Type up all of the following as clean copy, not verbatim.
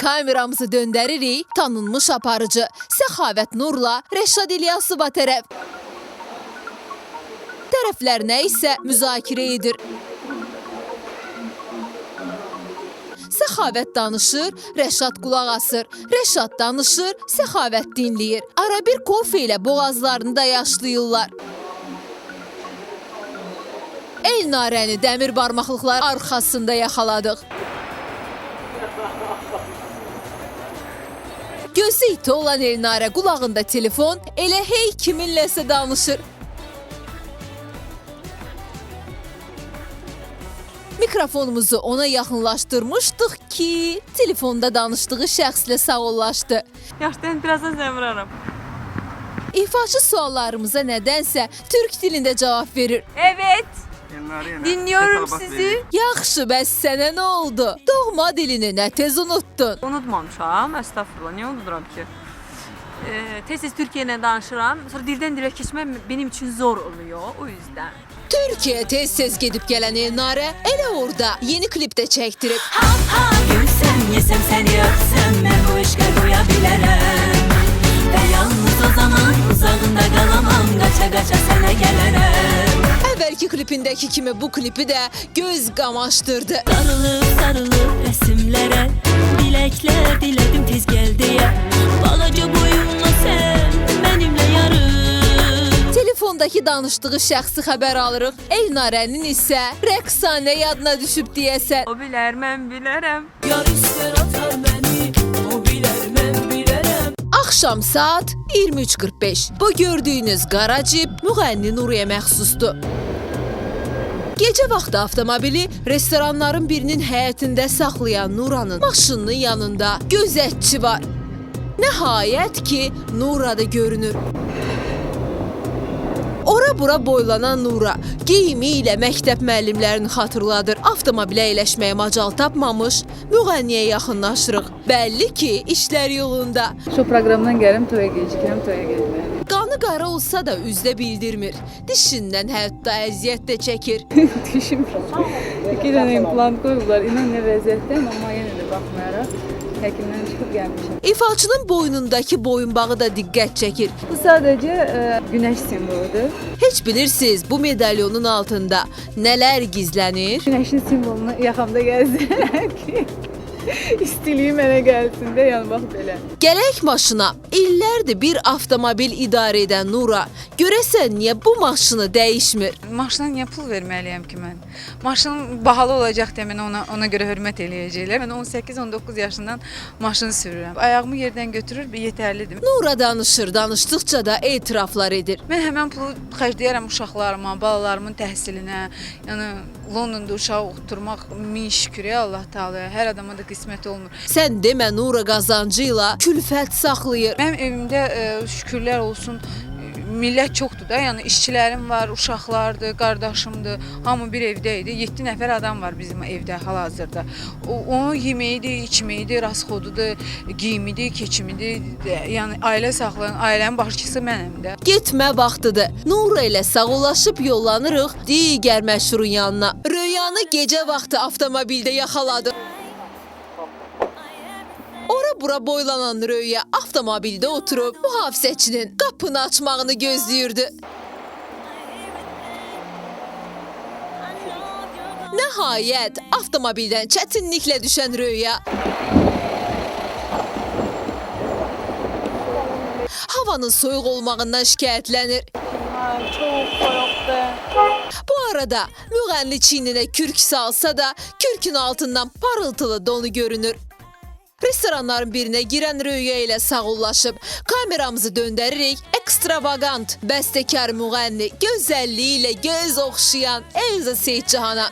kameramızı döndəririk, tanınmış aparıcı Səxavət Nurla Rəşad İlyasova tərəf. Tərəflər nə isə müzakirə edir. Səxavət danışır, Rəşad qulaq asır. Rəşad danışır, Səxavət dinləyir. Ara bir kofe ilə boğazlarını da yaşlayırlar. Elnarəni dəmir barmaqlıqlar arxasında yaxaladıq. Gözü iti olan Elnarə qulağında telefon elə hey kiminləsə danışır. Mikrofonumuzu ona yaxınlaşdırmışdıq ki, telefonda danışdığı şəxslə sağollaşdı. Yaxşıdan birazdan səni vuraram. İfaçı suallarımıza nədənsə türk dilində cavab verir. Evet. Dinliyorum sizi. Yaxşı, bəs sənə nə oldu? Doğma dilini nə tez unuttun? Unutmamışam, estağfurullah, niye unuduram ki? Tez-tez Türkiye ilə danışıram, sonra dildən dilə keçmək benim için zor oluyor, o yüzden. Türkiye tez-tez gedib gələn Elnarə elə orada yeni klipdə çəkdirib. Ha gülsəm, yesəm, səni öpsəm, mən bu işqə qoya bilərəm. Və yalnız o zaman uzağında qalamam, qaça-qaça sənə gələrəm. Əvvəlki klipindəki kimi bu klipi də göz qamaşdırdı. Sarılıb rəsimlərə, diləklər dilədim tez gəl deyə. Balaca boyunla sən mənimlə yarım. Telefondakı danışdığı şəxsi xəbər alırıq. Elnarənin isə rəqsanə yadına düşüb deyəsən. O bilər, mən bilərəm. Yar istər atar məni, o bilər, mən bilərəm. Axşam saat 23:45. Bu gördüyünüz qara cip müğənni Nuraya məxsusdur. Gecə vaxtı avtomobili restoranların birinin həyətində saxlayan Nuranın maşınının yanında gözətçi var. Nəhayət ki, Nura da görünür. Ora-bura boylanan Nura geyimi ilə məktəb müəllimlərini xatırladır. Avtomobilə əyləşməyə macal tapmamış, müğənniyə yaxınlaşırıq. Bəlli ki, işlər yolunda. Şu proqramdan gələm, toya gecikirəm, toya getməyəm. Qanı qara olsa da üzdə bildirmir. Dişindən hətta əziyyət də çəkir. Dişim 2 dənə implant qoyublar. İnan nə vəziyyətdəyim, amma yenə də baxmayaraq həkimdən çıxıb gəlmişəm. İfaçının boynundakı boyunbağı da diqqət çəkir. Bu sadəcə günəş simvoludur. Heç bilirsiniz bu medalyonun altında nələr gizlənir? Günəşin simvolunu yaxamda gəzdirəm ki, istiliyim mənə gəlsin də, yəni bax belə. Gələk maşına. İllərdir bir avtomobil idarə edən Nura, görəsən niyə bu maşını dəyişmir? Maşına niyə pul verməliyəm ki mən? Maşın bahalı olacaq deyə mənə ona görə hörmət eləyəcəklər. Mən 18-19 yaşından maşını sürürəm. Ayağımı yerdən götürür, yetərlidir. Nura danışır, danışdıqca da etiraflar edir. Mən həmən pulu xərcləyərəm uşaqlarıma, balalarımın təhsilinə. Yəni Londonda uşaq oturmaq min şükür Allah Taalaya. Hər adama da qismət olmur. Sən demə Nura qazancı ilə külfət saxlayır. Mənim evimdə şükürlər olsun millət çoxdur da, yəni işçilərim var, uşaqlardır, qardaşımdır, hamı bir evdə idi. 7 nəfər adam var bizim evdə hal-hazırda. Onun yeməyidir, içməyidir, rasxodudur, geyimidir, keçimidir. Yəni ailə saxlayan, ailənin başçısı mənəm də. Getmə vaxtıdır. Nura ilə sağollaşıb yollanırıq digər məşhurun yanına. Röyanı gecə vaxtı avtomobildə yaxaladı. Ora-bura boylanan Röya avtomobildə oturub mühafizəçinin qapını açmağını gözləyirdi. Nəhayət, avtomobildən çətinliklə düşən Röya havanın soyuq olmağından şikayətlənir. Çox soyuqdur. Bu arada müğənni çiyninə kürk salsa da kürkün altından parıltılı donu görünür. Restoranların birinə girən Röya ilə sağollaşıb kameramızı döndəririk. Ekstravagant, bəstəkar müğənni, gözəlliyi ilə göz oxşayan Elza Seyidcihana.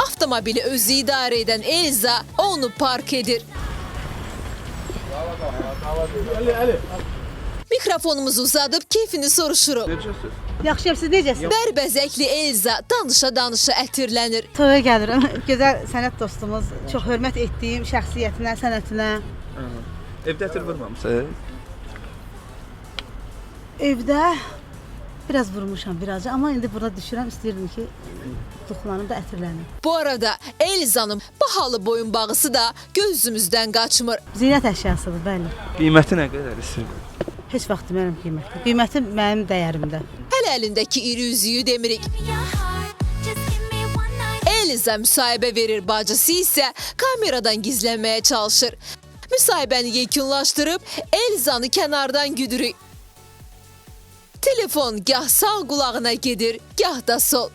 Avtomobili özü idarə edən Elza onu park edir. Mikrofonumuzu uzadıb keyfini soruşuruq. Yaxşı, siz necəsiniz? Bərbəzəkli Elza danışa-danışa ətirlənir. Toya gəlirəm. Gözəl sənət dostumuz, çox hörmət etdiyim şəxsiyyətinə, sənətinə. Evdə ətir vurmamısınız? Evdə Biraz vurmuşam birazcık, amma indi burada düşürəm, istəyirdim ki, duxlanım da ətirlənim. Bu arada Elizanın bahalı boyunbağısı da gözümüzdən qaçmır. Zinət əşyasıdır, bəli. Qiyməti nə qədərdir? Heç vaxt demərəm qiyməti. Qiyməti mənim dəyərimdə. Hələ əlindəki iri üzüyü demirik. Eliza müsahibə verir, bacısı isə kameradan gizlənməyə çalışır. Müsahibəni yekunlaşdırıb Elizanı kənardan güdürük. Telefon gah sağ qulağına gedir, gah da sol.